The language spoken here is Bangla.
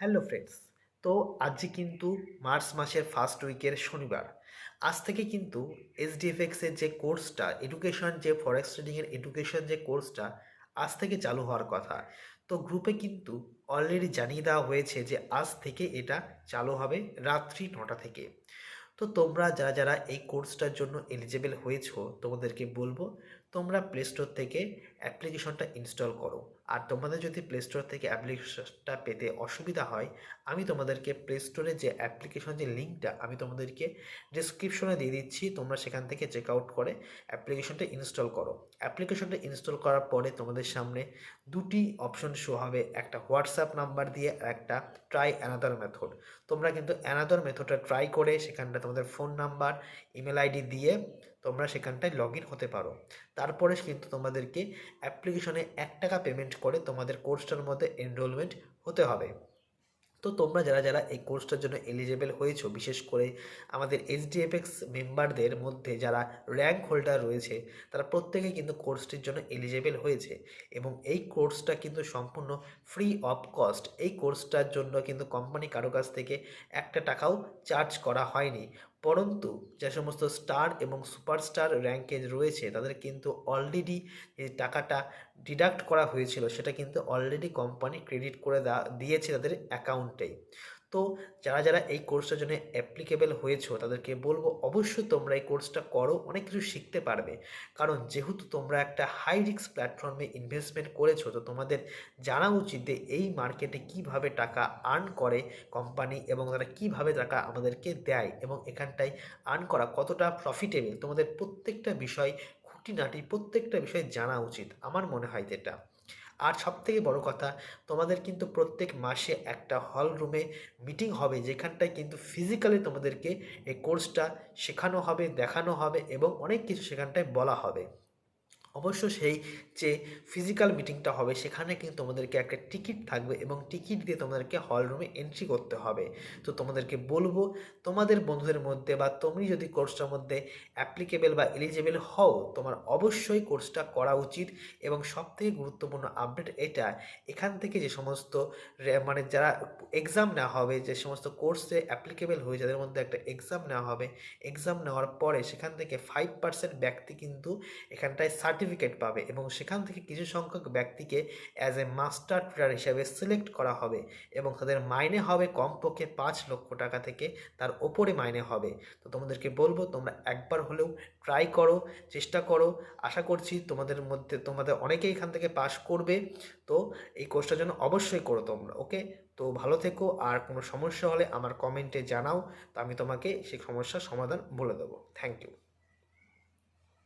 Hello friends. তো আজকে কিন্তু মার্চ মাসের ফার্স্ট উইকের শনিবার। আজ থেকে কিন্তু এসডিএফএক্সের যে কোর্সটা এডুকেশন, যে ফরেক্স ট্রেডিংয়ের এডুকেশন যে কোর্সটা আজ থেকে চালু হওয়ার কথা। তো গ্রুপে কিন্তু অলরেডি জানিয়ে দেওয়া হয়েছে যে আজ থেকে এটা চালু হবে রাত্রি 9টা থেকে। তো তোমরা যারা যারা এই কোর্সটার জন্য এলিজেবল হয়েছো, তোমাদেরকে বলবো তোমরা প্লে স্টোর থেকে অ্যাপ্লিকেশনটা ইনস্টল করো। আর তোমাদের যদি প্লে স্টোর থেকে অ্যাপ্লিকেশনটা পেতে অসুবিধা হয়, আমি তোমাদেরকে প্লে স্টোরে যে অ্যাপ্লিকেশন যে লিঙ্কটা আমি তোমাদেরকে ডিসক্রিপশনে দিয়ে দিচ্ছি, তোমরা সেখান থেকে চেক আউট করে অ্যাপ্লিকেশনটা ইনস্টল করো। অ্যাপ্লিকেশনটা ইনস্টল করার পরে তোমাদের সামনে দুটি অপশন শো হবে, একটা হোয়াটসঅ্যাপ নাম্বার দিয়ে আর একটা ট্রাই অ্যানাদার মেথড। তোমরা কিন্তু অ্যানাদার মেথডটা ট্রাই করে সেখানটা তোমাদের ফোন নাম্বার, ইমেল আইডি দিয়ে তোমরা সেখানটায় লগ ইন হতে পারো। তারপরে কিন্তু তোমাদেরকে অ্যাপ্লিকেশনে 1 টাকা পেমেন্ট করে তোমাদের কোর্সটার মধ্যে এনরোলমেন্ট হতে হবে। তো তোমরা যারা যারা এই কোর্সটার জন্য এলিজেবল হয়েছো, বিশেষ করে আমাদের এইচডিএফএক্স মেম্বারদের মধ্যে যারা র্যাঙ্ক হোল্ডার রয়েছে, তারা প্রত্যেকে কিন্তু কোর্সটির জন্য এলিজেবল হয়েছে। এবং এই কোর্সটা কিন্তু সম্পূর্ণ ফ্রি অফ কস্ট। এই কোর্সটার জন্য কিন্তু কোম্পানি কারো কাছ থেকে 1 টাকাও চার্জ করা হয়নি। পরন্তু যে সমস্ত স্টার এবং সুপারস্টার র্যাঙ্কে রয়েছে তাদের কিন্তু অলরেডি যে টাকাটা ডিডাক্ট করা হয়েছিল সেটা কিন্তু অলরেডি কোম্পানি ক্রেডিট করে দিয়েছে তাদের অ্যাকাউন্টেই। তো যারা যারা এই কোর্সটার জন্য অ্যাপ্লিকেবল হয়েছো তাদেরকে বলবো অবশ্যই তোমরা এই কোর্সটা করো, অনেক কিছু শিখতে পারবে। কারণ যেহেতু তোমরা একটা হাই রিস্ক প্ল্যাটফর্মে ইনভেস্টমেন্ট করেছো, তো তোমাদের জানা উচিত যে এই মার্কেটে কিভাবে টাকা আর্ন করে কোম্পানি এবং তারা কিভাবে টাকা আমাদেরকে দেয় এবং এখানটায় আর্ন করা কতটা প্রফিটেবল, তোমাদের প্রত্যেকটা বিষয় খুঁটিনাটি প্রত্যেকটা বিষয় জানা উচিত আমার মনে হয় যেটা। আর সবথেকে বড় কথা, তোমাদের কিন্তু প্রত্যেক মাসে একটা হল রুমে মিটিং হবে, যেখানটায় কিন্তু ফিজিক্যালি তোমাদেরকে এই কোর্সটা শেখানো হবে, দেখানো হবে এবং অনেক কিছু সেখানটায় বলা হবে। অবশ্য সেই যে ফিজিক্যাল মিটিংটা হবে সেখানে কিন্তু তোমাদেরকে একটা টিকিট থাকবে এবং টিকিট দিয়ে তোমাদেরকে হল রুমে এন্ট্রি করতে হবে। তো তোমাদেরকে বলবো তোমাদের বন্ধুদের মধ্যে বা তুমি যদি কোর্সটার মধ্যে অ্যাপ্লিকেবল বা এলিজেবল হও, তোমার অবশ্যই কোর্সটা করা উচিত। এবং সবথেকে গুরুত্বপূর্ণ আপডেট এটা, এখান থেকে যে সমস্ত মানে যারা এক্সাম নেওয়া হবে, যে সমস্ত কোর্সে অ্যাপ্লিকেবল হয়ে যাদের মধ্যে একটা এক্সাম নেওয়া হবে, এক্সাম নেওয়ার পরে সেখান থেকে 5% ব্যক্তি কিন্তু এখানটায় সার্টিফিকেট পাবে এবং সেখান থেকে কিছু সংখ্যক ব্যক্তিকে অ্যাজ এ মাস্টার ট্রেডার হিসেবে সিলেক্ট করা হবে এবং তাদের মাইনে হবে কমপক্ষে 5 লক্ষ টাকা থেকে তার ওপরে মাইনে হবে। তো তোমাদেরকে বলবো তোমরা একবার হলেও ট্রাই করো, চেষ্টা করো। আশা করছি তোমাদের মধ্যে তোমাদের অনেকেই এখান থেকে পাশ করবে। তো এই কোর্সটার জন্য অবশ্যই করো তোমরা, ওকে? তো ভালো থেকো, আর কোনো সমস্যা হলে আমার কমেন্টে জানাও, তো আমি তোমাকে সেই সমস্যার সমাধান বলে দেবো। Thank you.